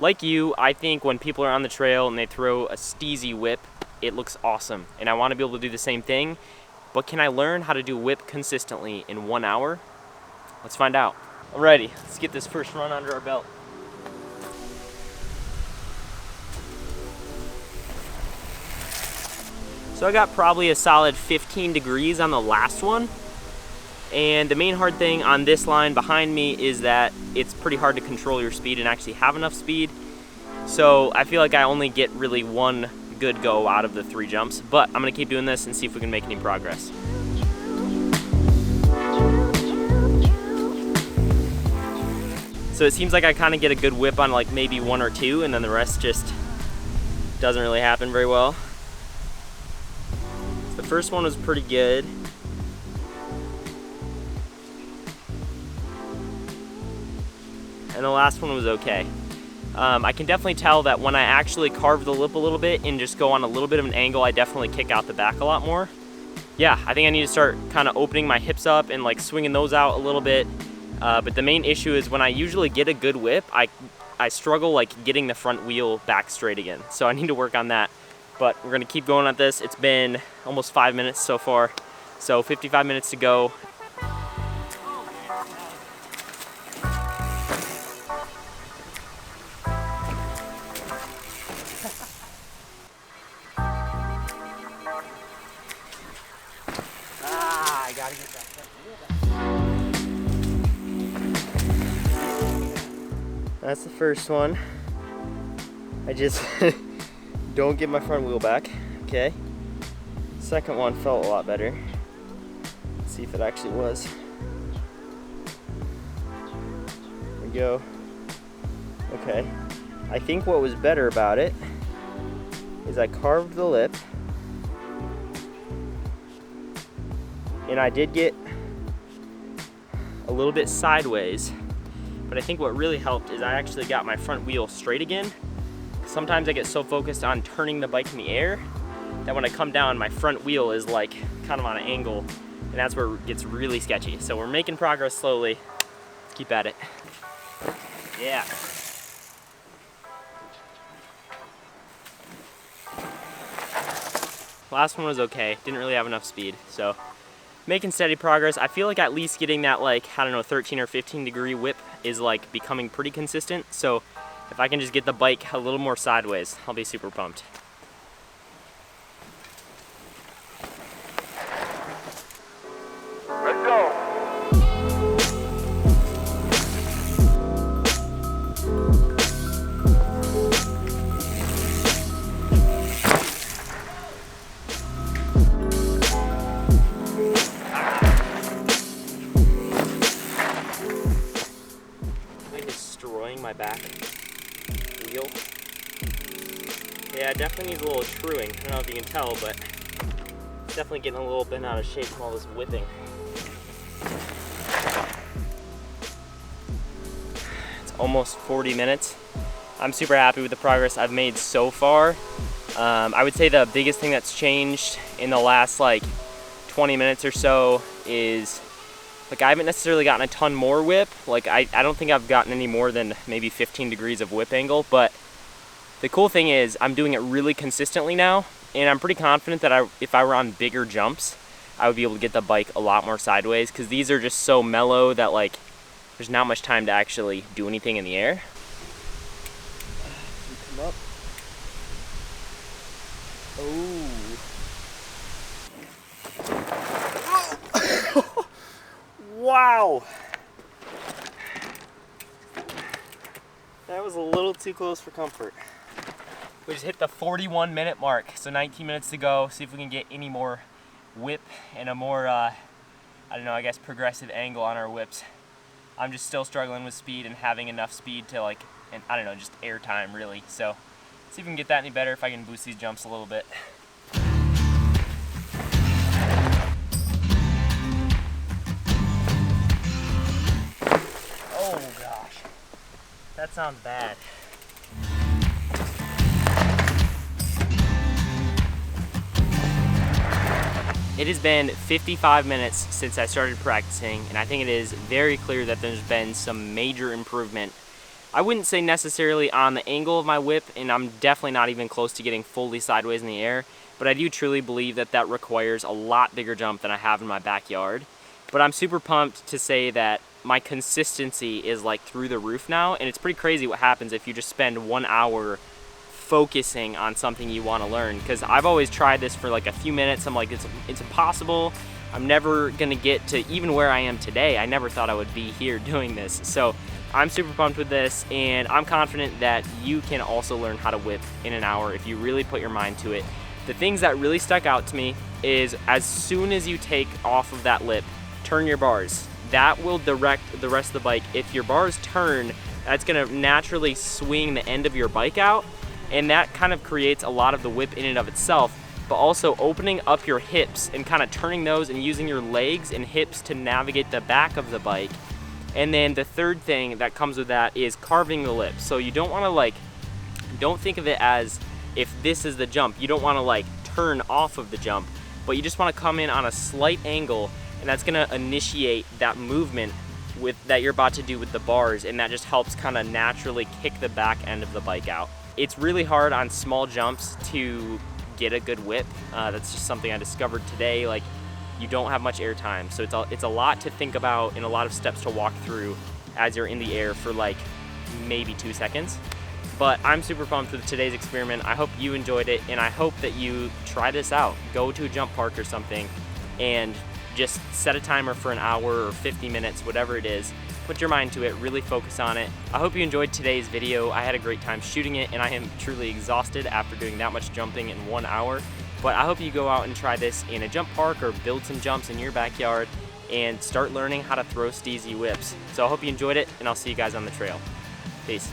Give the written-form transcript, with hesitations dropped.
Like you, I think when people are on the trail and they throw a steezy whip, it looks awesome. And I want to be able to do the same thing, but can I learn how to do whip consistently in 1 hour? Let's find out. Alrighty, let's get this first run under our belt. So I got probably a solid 15 degrees on the last one. And the main hard thing on this line behind me is that it's pretty hard to control your speed and actually have enough speed. So I feel like I only get really one good go out of the 3 jumps, but I'm gonna keep doing this and see if we can make any progress. So it seems like I kind of get a good whip on like maybe 1 or 2, and then the rest just doesn't really happen very well. The first one was pretty good. And the last one was okay. I can definitely tell that when I actually carve the lip a little bit and just go on a little bit of an angle, I definitely kick out the back a lot more. Yeah, I think I need to start kind of opening my hips up and like swinging those out a little bit. But the main issue is when I usually get a good whip, I struggle like getting the front wheel back straight again. So I need to work on that. But we're gonna keep going at this. It's been almost 5 minutes so far. So 55 minutes to go. I gotta get that front wheel back. That's the first one. I just don't get my front wheel back. Okay. Second one felt a lot better. Let's see if it actually was. There we go. Okay. I think what was better about it is I carved the lip, and I did get a little bit sideways, but I think what really helped is I actually got my front wheel straight again. Sometimes I get so focused on turning the bike in the air that when I come down, my front wheel is like kind of on an angle, and that's where it gets really sketchy. So we're making progress slowly. Let's keep at it. Yeah. Last one was okay. Didn't really have enough speed, so making steady progress. I feel like at least getting that like, I don't know, 13 or 15 degree whip is like becoming pretty consistent. So if I can just get the bike a little more sideways, I'll be super pumped. Let's go. My back wheel. Yeah, it definitely needs a little truing. I don't know if you can tell, but it's definitely getting a little bent out of shape from all this whipping. It's almost 40 minutes. I'm super happy with the progress I've made so far. I would say the biggest thing that's changed in the last like 20 minutes or so is like I haven't necessarily gotten a ton more whip. Like I don't think I've gotten any more than maybe 15 degrees of whip angle, but the cool thing is I'm doing it really consistently now, and I'm pretty confident that if I were on bigger jumps, I would be able to get the bike a lot more sideways, because these are just so mellow that like there's not much time to actually do anything in the air. Come up. Oh. Wow! That was a little too close for comfort. We just hit the 41-minute mark, so 19 minutes to go. See if we can get any more whip and a more, I don't know, I guess progressive angle on our whips. I'm just still struggling with speed and having enough speed to like, and I don't know, just air time really. So see if we can get that any better, if I can boost these jumps a little bit. Oh gosh, that sounds bad. It has been 55 minutes since I started practicing, and I think it is very clear that there's been some major improvement I wouldn't say necessarily on the angle of my whip, and I'm definitely not even close to getting fully sideways in the air, but I do truly believe that that requires a lot bigger jump than I have in my backyard. But I'm super pumped to say that my consistency is like through the roof now, and it's pretty crazy what happens if you just spend 1 hour focusing on something you want to learn. Because I've always tried this for like a few minutes, I'm like, it's impossible. I'm never gonna get to even where I am today. I never thought I would be here doing this. So I'm super pumped with this, and I'm confident that you can also learn how to whip in an hour if you really put your mind to it. The things that really stuck out to me is as soon as you take off of that lip, turn your bars. That will direct the rest of the bike. If your bars turn, that's gonna naturally swing the end of your bike out, and that kind of creates a lot of the whip in and of itself, but also opening up your hips and kind of turning those and using your legs and hips to navigate the back of the bike. And then the third thing that comes with that is carving the lip. So you don't wanna don't think of it as if this is the jump. You don't wanna turn off of the jump, but you just wanna come in on a slight angle, and that's gonna initiate that movement that you're about to do with the bars, and that just helps kind of naturally kick the back end of the bike out. It's really hard on small jumps to get a good whip. That's just something I discovered today. Like, you don't have much air time, so it's a lot to think about and a lot of steps to walk through as you're in the air for like maybe 2 seconds. But I'm super pumped with today's experiment. I hope you enjoyed it, and I hope that you try this out. Go to a jump park or something and just set a timer for an hour or 50 minutes, whatever it is. Put your mind to it, really focus on it. I hope you enjoyed today's video. I had a great time shooting it, and I am truly exhausted after doing that much jumping in 1 hour. But I hope you go out and try this in a jump park or build some jumps in your backyard and start learning how to throw steezy whips. So I hope you enjoyed it, and I'll see you guys on the trail. Peace.